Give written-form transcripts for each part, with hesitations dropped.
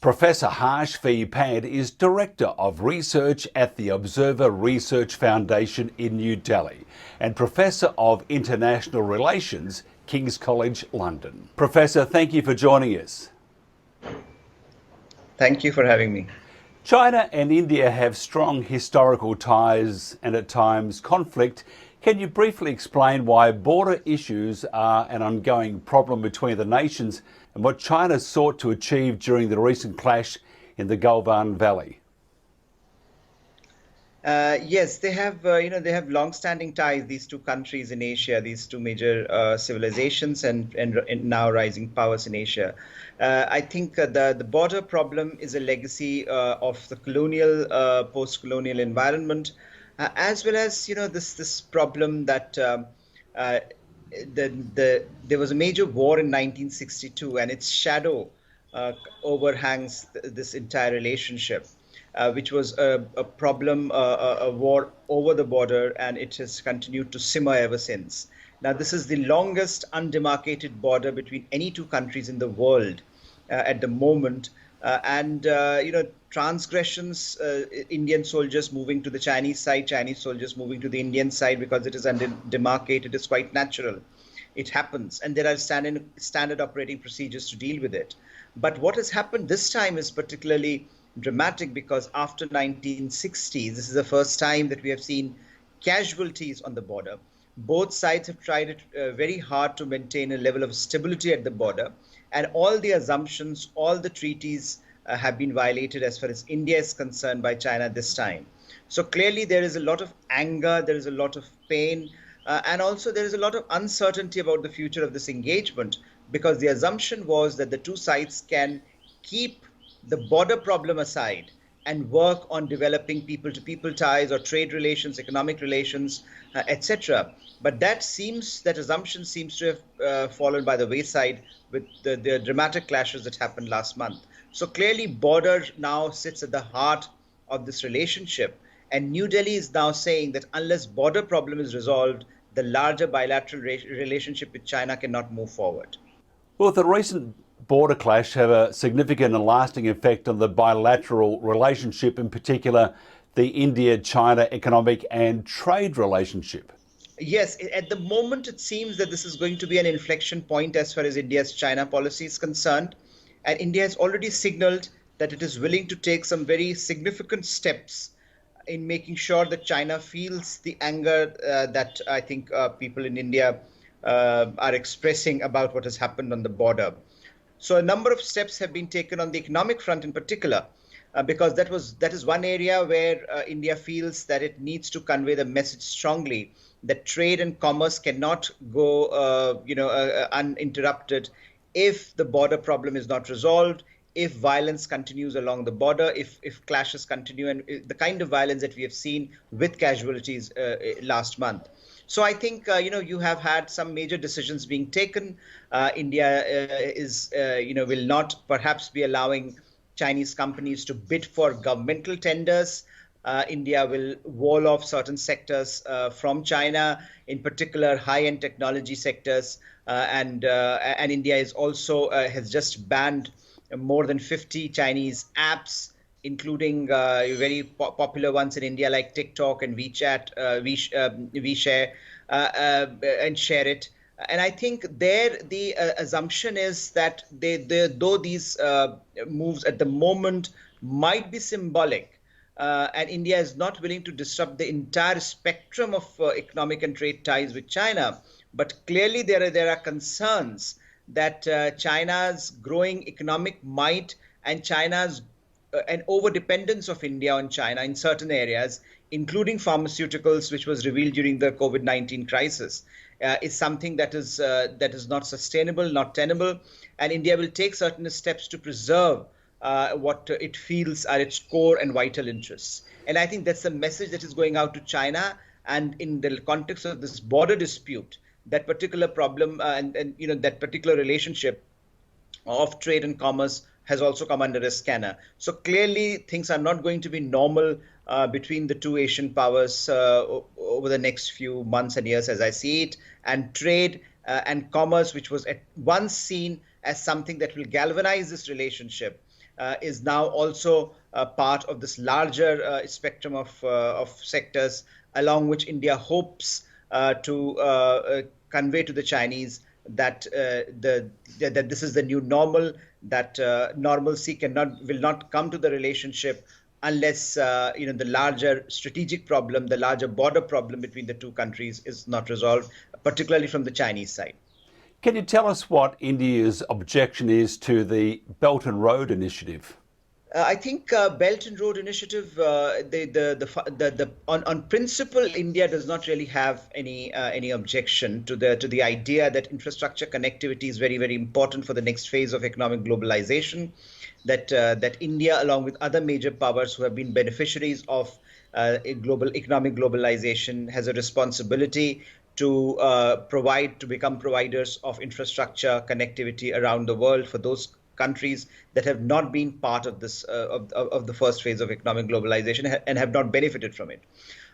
Professor Harsh V. Pant is Director of Research at the Observer Research Foundation in New Delhi and Professor of International Relations, King's College London. Professor, thank you for joining us. Thank you for having me. China and India have strong historical ties and at times conflict. Can you briefly explain why border issues are an ongoing problem between the nations and what China sought to achieve during the recent clash in the Galvan Valley? Yes, they have, they have long-standing ties, these two countries in Asia, these two major civilizations and now rising powers in Asia. I think the border problem is a legacy of the colonial, post-colonial environment, as well as, this problem that there was a major war in 1962 and its shadow overhangs this entire relationship. Which was a problem, a war over the border, and it has continued to simmer ever since. Now, this is the longest undemarcated border between any two countries in the world at the moment. Transgressions, Indian soldiers moving to the Chinese side, Chinese soldiers moving to the Indian side because it is undemarcated is quite natural. It happens, and there are standard operating procedures to deal with it. But what has happened this time is particularly dramatic because after 1960, this is the first time that we have seen casualties on the border. Both sides have tried it very hard to maintain a level of stability at the border, and all the assumptions, all the treaties have been violated as far as India is concerned by China this time. So clearly there is a lot of anger, there is a lot of pain, and also there is a lot of uncertainty about the future of this engagement because the assumption was that the two sides can keep the border problem aside and work on developing people-to-people ties or trade relations, economic relations, etc. But that assumption seems to have fallen by the wayside with the dramatic clashes that happened last month. So clearly, border now sits at the heart of this relationship, and New Delhi is now saying that unless border problem is resolved, the larger bilateral relationship with China cannot move forward. Well, the recent border clash have a significant and lasting effect on the bilateral relationship, in particular the India-China economic and trade relationship. Yes, at the moment it seems that this is going to be an inflection point as far as India's China policy is concerned. And India has already signaled that it is willing to take some very significant steps in making sure that China feels the anger that I think people in India are expressing about what has happened on the border. So a number of steps have been taken on the economic front in particular, because that is one area where India feels that it needs to convey the message strongly that trade and commerce cannot go, uninterrupted if the border problem is not resolved, if violence continues along the border, if clashes continue, and the kind of violence that we have seen with casualties last month. So I think, you have had some major decisions being taken. India will not perhaps be allowing Chinese companies to bid for governmental tenders. India will wall off certain sectors from China, in particular high-end technology sectors. And India is also has just banned more than 50 Chinese apps, including very popular ones in India like TikTok and WeChat, WeShare, and Share It. And I think there the assumption is that though these moves at the moment might be symbolic, and India is not willing to disrupt the entire spectrum of economic and trade ties with China, but clearly there are concerns that China's growing economic might and China's an over-dependence of India on China in certain areas, including pharmaceuticals, which was revealed during the COVID-19 crisis, is something that is not sustainable, not tenable, and India will take certain steps to preserve what it feels are its core and vital interests. And I think that's the message that is going out to China. And in the context of this border dispute, that particular problem that particular relationship of trade and commerce has also come under a scanner. So clearly things are not going to be normal between the two Asian powers over the next few months and years as I see it. And trade and commerce, which was at once seen as something that will galvanize this relationship, is now also part of this larger spectrum of sectors, along which India hopes to convey to the Chinese that that this is the new normal, that normalcy will not come to the relationship unless the larger strategic problem, the larger border problem between the two countries is not resolved, particularly from the Chinese side. Can you tell us what India's objection is to the Belt and Road Initiative? I think Belt and Road Initiative, on principle, India does not really have any objection to the idea that infrastructure connectivity is very, very important for the next phase of economic globalization. That India, along with other major powers who have been beneficiaries of global economic globalization, has a responsibility to become providers of infrastructure connectivity around the world for those countries that have not been part of this of the first phase of economic globalization and have not benefited from it.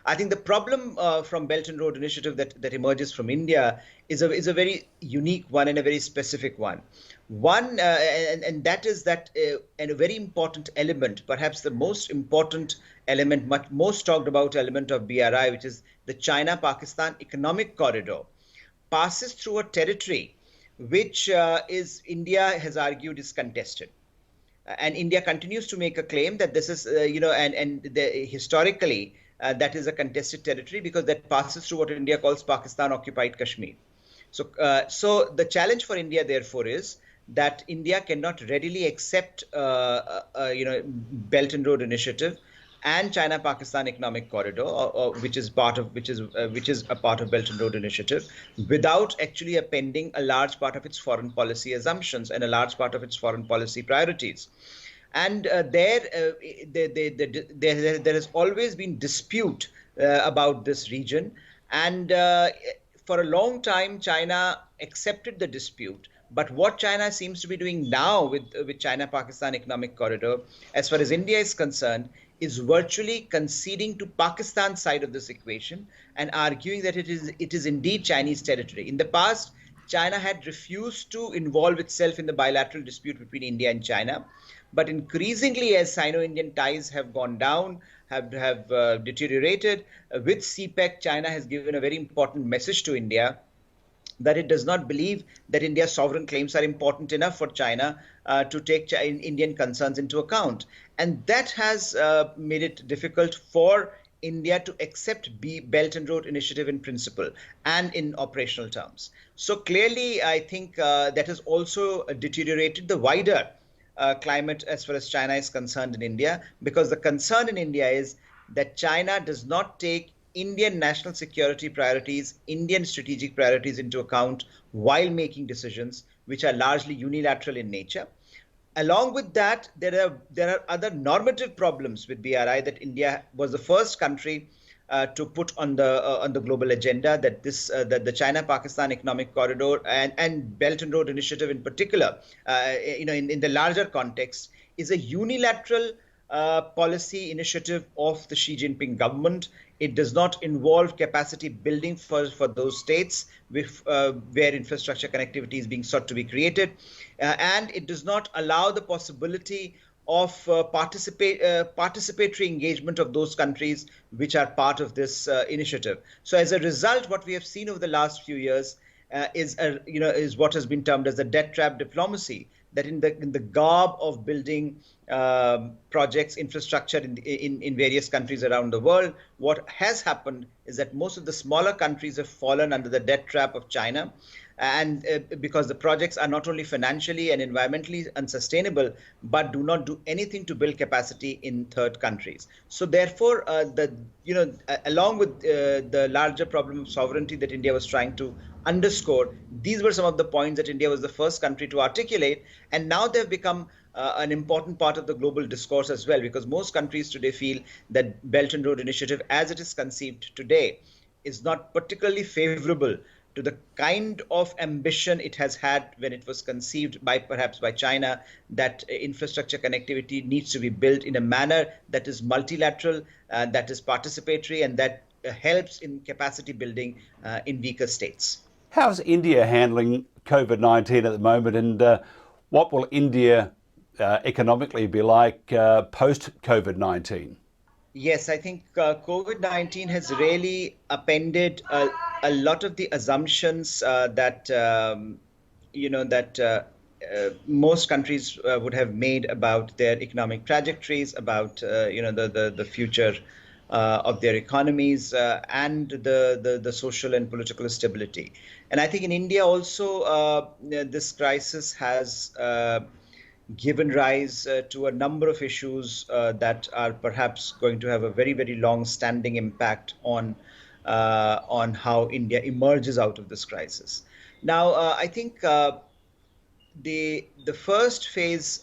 I think the problem from Belt and Road Initiative that emerges from India is a very unique one and a very specific one. And that is that and a very important element, perhaps the most important element, most talked about element of BRI, which is the China-Pakistan Economic Corridor, passes through a territory which India has argued is contested. And India continues to make a claim that this is, historically, that is a contested territory because that passes through what India calls Pakistan occupied Kashmir. So the challenge for India, therefore, is that India cannot readily accept, Belt and Road Initiative and China-Pakistan Economic Corridor, which is a part of Belt and Road Initiative, without actually appending a large part of its foreign policy assumptions and a large part of its foreign policy priorities. And there has always been dispute about this region, and for a long time, China accepted the dispute. But what China seems to be doing now with China-Pakistan Economic Corridor, as far as India is concerned, is virtually conceding to Pakistan's side of this equation and arguing that it is indeed Chinese territory. In the past, China had refused to involve itself in the bilateral dispute between India and China. But increasingly, as Sino-Indian ties have gone down, have deteriorated, with CPEC, China has given a very important message to India that it does not believe that India's sovereign claims are important enough for China to take Indian concerns into account. And that has made it difficult for India to accept Belt and Road Initiative in principle and in operational terms. So clearly, I think that has also deteriorated the wider climate as far as China is concerned in India, because the concern in India is that China does not take Indian national security priorities, Indian strategic priorities into account while making decisions which are largely unilateral in nature. Along with that, there are other normative problems with BRI that India was the first country to put on the global agenda, that the China-Pakistan Economic Corridor and Belt and Road Initiative in particular, in the larger context, is a unilateral policy initiative of the Xi Jinping government. It does not involve capacity building for those states where infrastructure connectivity is being sought to be created. And it does not allow the possibility of participatory engagement of those countries which are part of this initiative. So as a result, what we have seen over the last few years is what has been termed as the debt trap diplomacy, that in the garb of building projects, infrastructure in various countries around the world, what has happened is that most of the smaller countries have fallen under the debt trap of China. And because the projects are not only financially and environmentally unsustainable, but do not do anything to build capacity in third countries. So therefore, along with the larger problem of sovereignty that India was trying to underscore, these were some of the points that India was the first country to articulate. And now they've become an important part of the global discourse as well, because most countries today feel that Belt and Road Initiative, as it is conceived today, is not particularly favorable to the kind of ambition it has had when it was conceived perhaps by China, that infrastructure connectivity needs to be built in a manner that is multilateral, that is participatory, and that helps in capacity building in weaker states. How's India handling COVID-19 at the moment, and what will India economically be like post-COVID-19? Yes, I think COVID-19 has really upended a lot of the assumptions that most countries would have made about their economic trajectories, about the future of their economies, and the social and political stability. And I think in India also, this crisis has given rise to a number of issues that are perhaps going to have a very, very long-standing impact on how India emerges out of this crisis. Now, I think the first phase,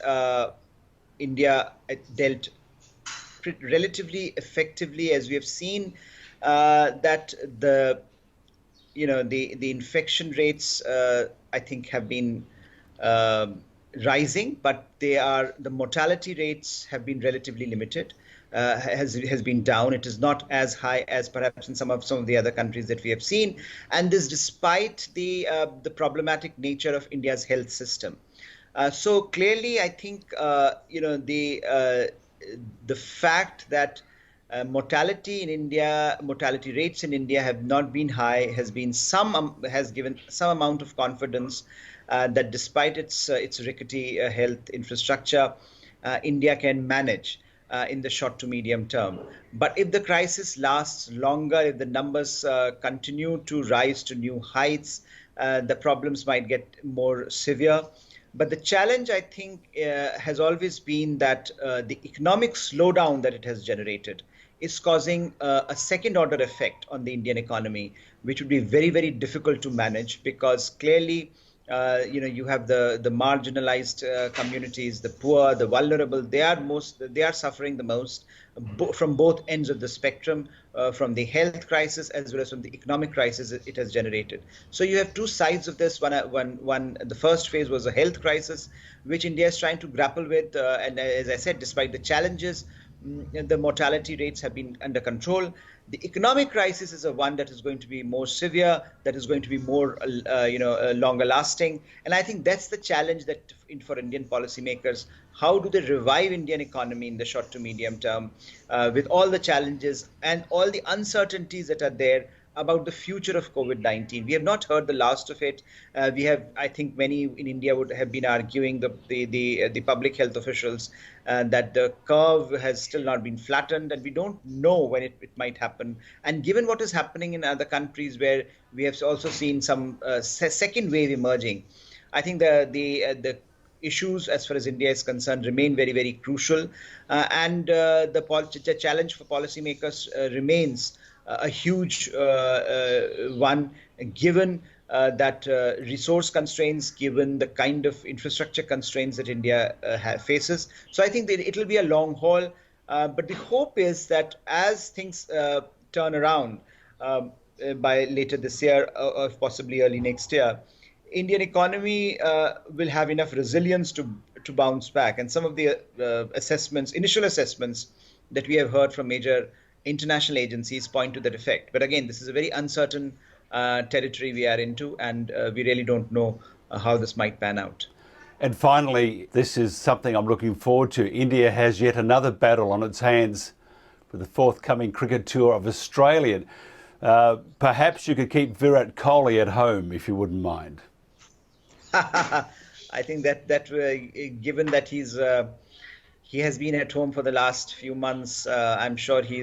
India dealt relatively effectively, as we have seen that the infection rates, I think, have been rising, but the mortality rates have been relatively limited. Has been down. It is not as high as perhaps in some of the other countries that we have seen, and this despite the problematic nature of India's health system. So clearly, I think the fact that mortality rates in India have not been high has given some amount of confidence that despite its rickety health infrastructure, India can manage in the short to medium term. But if the crisis lasts longer, if the numbers continue to rise to new heights, the problems might get more severe. But the challenge, I think, has always been that the economic slowdown that it has generated is causing a second order effect on the Indian economy, which would be very, very difficult to manage, because clearly you have the marginalized communities, the poor, the vulnerable. They are suffering the most from both ends of the spectrum, from the health crisis as well as from the economic crisis it has generated. So you have two sides of this. The first phase was a health crisis, which India is trying to grapple with, and as I said, despite the challenges, the mortality rates have been under control. The economic crisis is one that is going to be more severe, that is going to be more, longer lasting. And I think that's the challenge for Indian policymakers. How do they revive Indian economy in the short to medium term, with all the challenges and all the uncertainties that are there about the future of COVID-19? We have not heard the last of it. I think many in India would have been arguing, the public health officials, that the curve has still not been flattened, and we don't know when it might happen. And given what is happening in other countries where we have also seen some second wave emerging, I think the issues as far as India is concerned remain very, very crucial, and the challenge for policymakers remains a huge one, given that resource constraints, given the kind of infrastructure constraints that India faces. So I think that it will be a long haul, but the hope is that as things turn around by later this year, or possibly early next year, Indian economy will have enough resilience to bounce back. And some of the initial assessments that we have heard from major international agencies point to that effect. But again, this is a very uncertain territory we are into, and we really don't know how this might pan out. And finally, this is something I'm looking forward to. India has yet another battle on its hands for the forthcoming cricket tour of Australia. Perhaps you could keep Virat Kohli at home, if you wouldn't mind. I think that given that he has been at home for the last few months, I'm sure he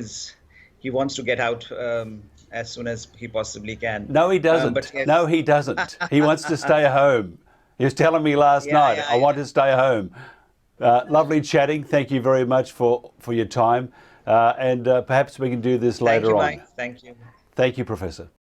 wants to get out as soon as he possibly can. No, he doesn't. No, he doesn't. He wants to stay home. He was telling me last night, I want to stay home. Lovely chatting. Thank you very much for your time. And perhaps we can do this later on. Thank you, Mike. Thank you. Thank you, Professor.